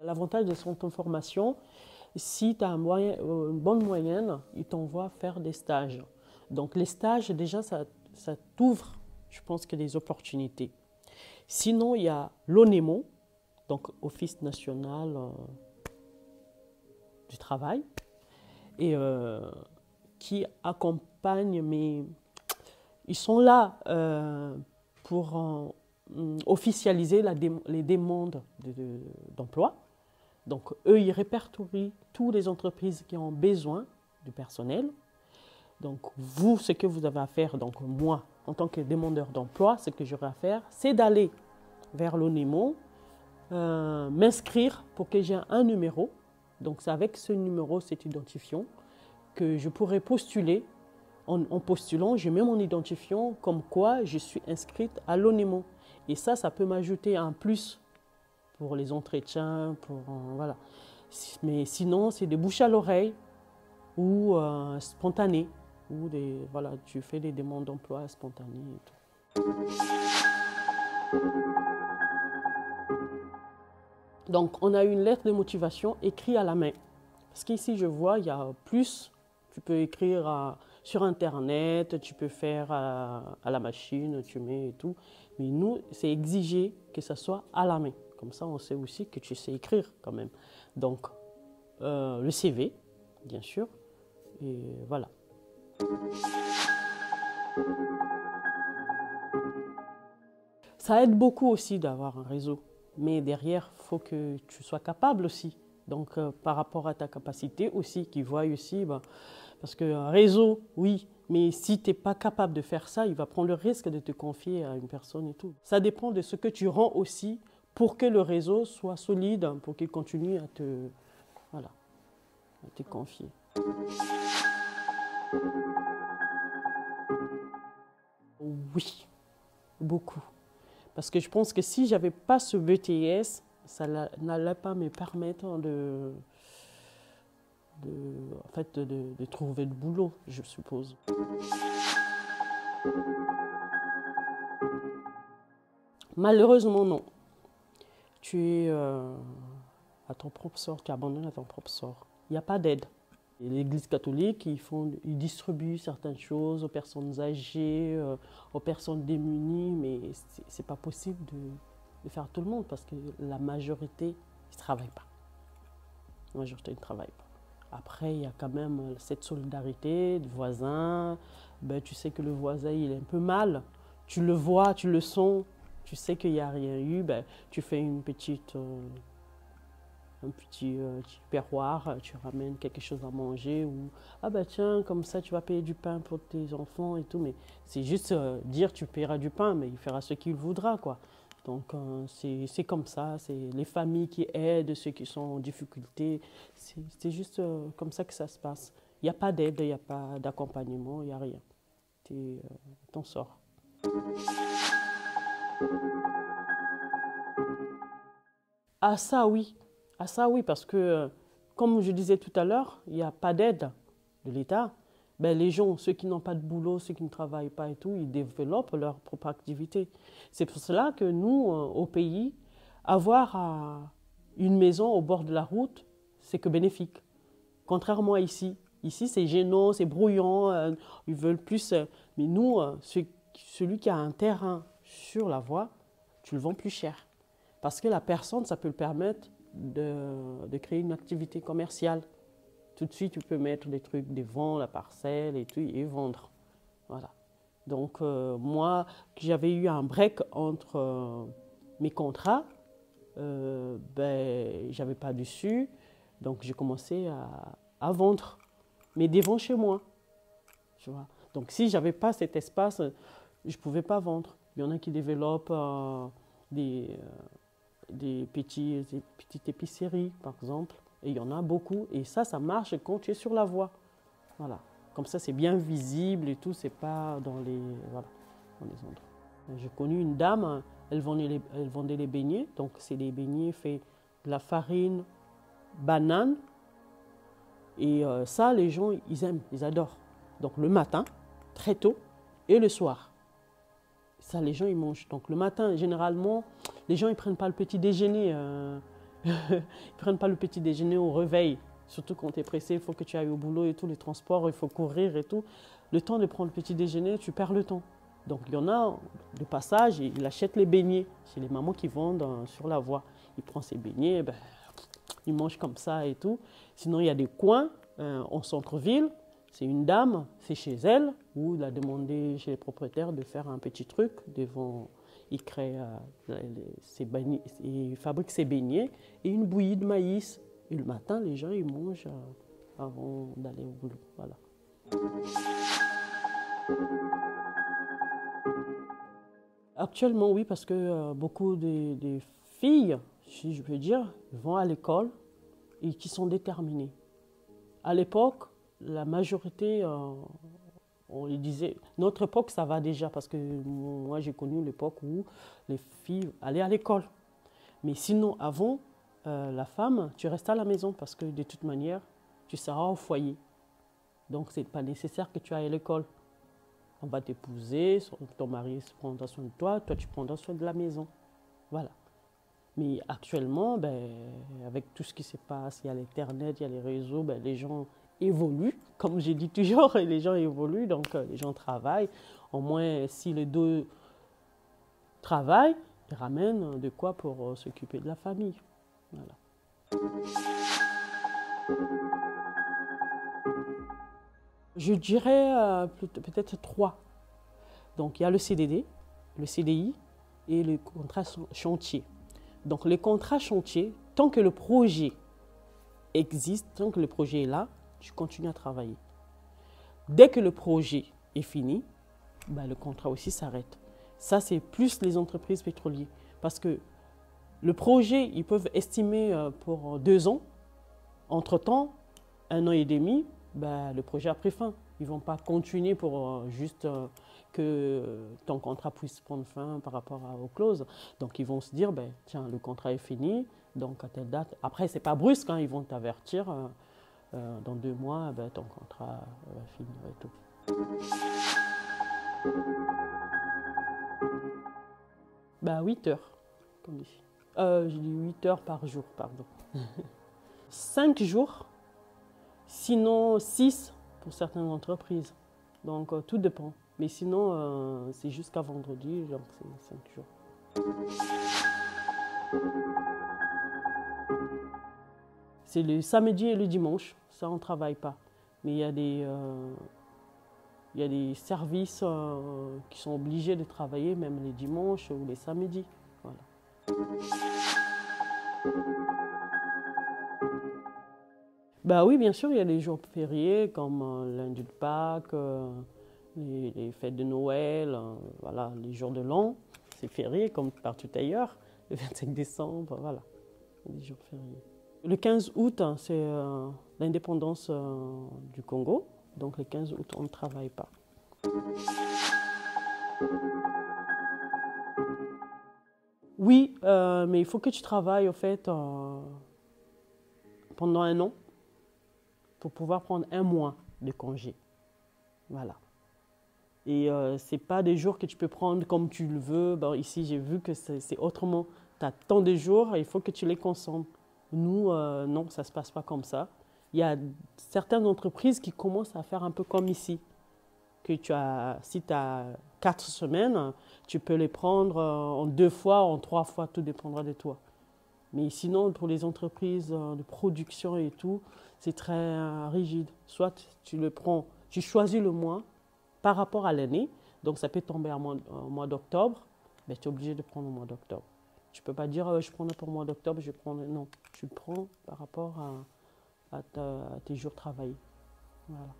L'avantage de son formation, si tu as une bonne moyenne, il t'envoie faire des stages. Donc les stages, déjà, ça t'ouvre, je pense, que des opportunités. Sinon, il y a l'ONEMO, donc Office national du travail, et qui accompagne, mais ils sont là pour officialiser les demandes d'emploi. Donc, eux, ils répertorient toutes les entreprises qui ont besoin du personnel. Donc, vous, ce que vous avez à faire, donc moi, en tant que demandeur d'emploi, ce que j'aurai à faire, c'est d'aller vers l'ONEMO, m'inscrire pour que j'ai un numéro. Donc, c'est avec ce numéro, cet identifiant, que je pourrai postuler. En postulant, je mets mon identifiant comme quoi je suis inscrite à l'ONEMO. Et ça peut m'ajouter un plus pour les entretiens, voilà. Mais sinon, c'est des bouche à l'oreille ou spontané, ou voilà, tu fais des demandes d'emploi spontanées et tout. Donc, on a une lettre de motivation écrite à la main. Parce qu'ici, je vois, il y a plus. Tu peux écrire sur Internet, tu peux faire à la machine, tu mets et tout. Mais nous, c'est exigé que ça soit à la main. Comme ça, on sait aussi que tu sais écrire quand même. Donc, le CV, bien sûr. Et voilà. Ça aide beaucoup aussi d'avoir un réseau. Mais derrière, il faut que tu sois capable aussi. Donc, par rapport à ta capacité aussi, qu'ils voient aussi, parce qu'un réseau, oui, mais si tu n'es pas capable de faire ça, il va prendre le risque de te confier à une personne et tout. Ça dépend de ce que tu rends aussi pour que le réseau soit solide, pour qu'il continue à te confier. Oui, beaucoup. Parce que je pense que si je n'avais pas ce BTS, ça n'allait pas me permettre de trouver le boulot, je suppose. Malheureusement, non. Tu es à ton propre sort, tu abandonnes à ton propre sort. Il n'y a pas d'aide. L'Église catholique, ils distribuent certaines choses aux personnes âgées, aux personnes démunies, mais ce n'est pas possible de faire tout le monde parce que la majorité ne travaille pas. La majorité ne travaille pas. Après, il y a quand même cette solidarité du voisin. Ben, tu sais que le voisin, il est un peu mal. Tu le vois, tu le sens. Tu sais qu'il n'y a rien eu. Ben, tu fais un petit perroir, tu ramènes quelque chose à manger. Ou ah ben tiens, comme ça, tu vas payer du pain pour tes enfants et tout. Mais c'est juste dire tu paieras du pain, mais il fera ce qu'il voudra, quoi. Donc, c'est comme ça, c'est les familles qui aident ceux qui sont en difficulté. C'est juste comme ça que ça se passe. Il n'y a pas d'aide, il n'y a pas d'accompagnement, il n'y a rien. Tu t'en sors. Ah ça oui, parce que, comme je disais tout à l'heure, il n'y a pas d'aide de l'État. Ben, les gens, ceux qui n'ont pas de boulot, ceux qui ne travaillent pas et tout, ils développent leur propre activité. C'est pour cela que nous, au pays, avoir une maison au bord de la route, c'est que bénéfique. Contrairement à ici. Ici, c'est gênant, c'est brouillant, ils veulent plus. Mais nous, celui qui a un terrain sur la voie, tu le vends plus cher. Parce que la personne, ça peut le permettre de créer une activité commerciale. Tout de suite, tu peux mettre des trucs, des ventes, la parcelle et tout, et vendre. Voilà. Donc, moi, j'avais eu un break entre mes contrats, ben, j'avais pas dessus, donc j'ai commencé à vendre, mais devant chez moi. Tu vois. Donc, si j'avais pas cet espace, je pouvais pas vendre. Il y en a qui développent des petites épiceries, par exemple. Et il y en a beaucoup. Et ça marche quand tu es sur la voie. Voilà. Comme ça, c'est bien visible et tout. C'est pas dans les endroits. J'ai connu une dame, elle vendait les beignets. Donc, c'est des beignets faits de la farine, banane. Et ça, les gens, ils aiment, ils adorent. Donc le matin, très tôt, et le soir. Ça, les gens, ils mangent. Donc le matin, généralement, les gens, ils ne prennent pas le petit déjeuner. Ils ne prennent pas le petit déjeuner au réveil. Surtout quand tu es pressé, il faut que tu ailles au boulot et tout, les transports, il faut courir et tout. Le temps de prendre le petit déjeuner, tu perds le temps. Donc il y en a, de passage, il achète les beignets. C'est les mamans qui vendent sur la voie. Il prend ses beignets, ben, il mange comme ça et tout. Sinon, il y a des coins en centre-ville. C'est une dame, c'est chez elle, où il a demandé chez les propriétaires de faire un petit truc devant. Il crée ses beignets, il fabrique ses beignets et une bouillie de maïs. Et le matin, les gens, ils mangent avant d'aller au boulot. Voilà. Actuellement, oui, parce que beaucoup des filles, si je peux dire, vont à l'école et qui sont déterminées. À l'époque, la majorité, on les disait, notre époque, ça va déjà, parce que moi, j'ai connu l'époque où les filles allaient à l'école. Mais sinon, avant, la femme, tu restes à la maison parce que de toute manière, tu seras au foyer. Donc, ce n'est pas nécessaire que tu ailles à l'école. On va t'épouser, ton mari prendra soin de toi, toi tu prendras soin de la maison. Voilà. Mais actuellement, ben, avec tout ce qui se passe, il y a l'Internet, il y a les réseaux, ben, les gens évoluent. Comme j'ai dit toujours, les gens évoluent, donc les gens travaillent. Au moins, si les deux travaillent, ils ramènent de quoi pour s'occuper de la famille. Voilà. Je dirais peut-être 3. Donc, il y a le CDD, le CDI et le contrat chantier. Donc, les contrats chantier, tant que le projet existe, tant que le projet est là, tu continues à travailler. Dès que le projet est fini, ben, le contrat aussi s'arrête. Ça, c'est plus les entreprises pétrolières. Parce que le projet, ils peuvent estimer pour 2 ans. Entre-temps, 1 an et demi, ben, le projet a pris fin. Ils ne vont pas continuer pour juste que ton contrat puisse prendre fin par rapport aux clauses. Donc, ils vont se dire, ben, tiens, le contrat est fini, donc à telle date. Après, ce n'est pas brusque, hein, ils vont t'avertir. Dans 2 mois, ben, ton contrat va finir et tout. Ben, 8 heures, comme ici. Je dis 8 heures par jour, pardon. 5 jours, sinon 6 pour certaines entreprises. Donc, tout dépend. Mais sinon, c'est jusqu'à vendredi, donc c'est 5 jours. C'est le samedi et le dimanche, ça on ne travaille pas. Mais il y a des services qui sont obligés de travailler même les dimanches ou les samedis. Voilà. Bah oui, bien sûr, il y a des jours fériés comme lundi de Pâques, les fêtes de Noël, voilà, les jours de l'an, c'est férié comme partout ailleurs, le 25 décembre, voilà, des jours fériés. Le 15 août, hein, c'est l'indépendance du Congo, donc le 15 août, on ne travaille pas. Oui, mais il faut que tu travailles, au fait, pendant 1 an pour pouvoir prendre 1 mois de congé. Voilà. Et ce n'est pas des jours que tu peux prendre comme tu le veux. Bon, ici, j'ai vu que c'est autrement. Tu as tant de jours et il faut que tu les consommes. Nous, non, ça ne se passe pas comme ça. Il y a certaines entreprises qui commencent à faire un peu comme ici. Que si tu as 4 semaines, tu peux les prendre en 2 fois, en 3 fois, tout dépendra de toi. Mais sinon, pour les entreprises de production et tout, c'est très rigide. Soit tu le prends, tu choisis le mois par rapport à l'année, donc ça peut tomber au mois d'octobre, mais tu es obligé de prendre au mois d'octobre. Tu ne peux pas dire je prends pour le mois d'octobre, je prends. Non, tu le prends par rapport à tes jours travaillés. Voilà.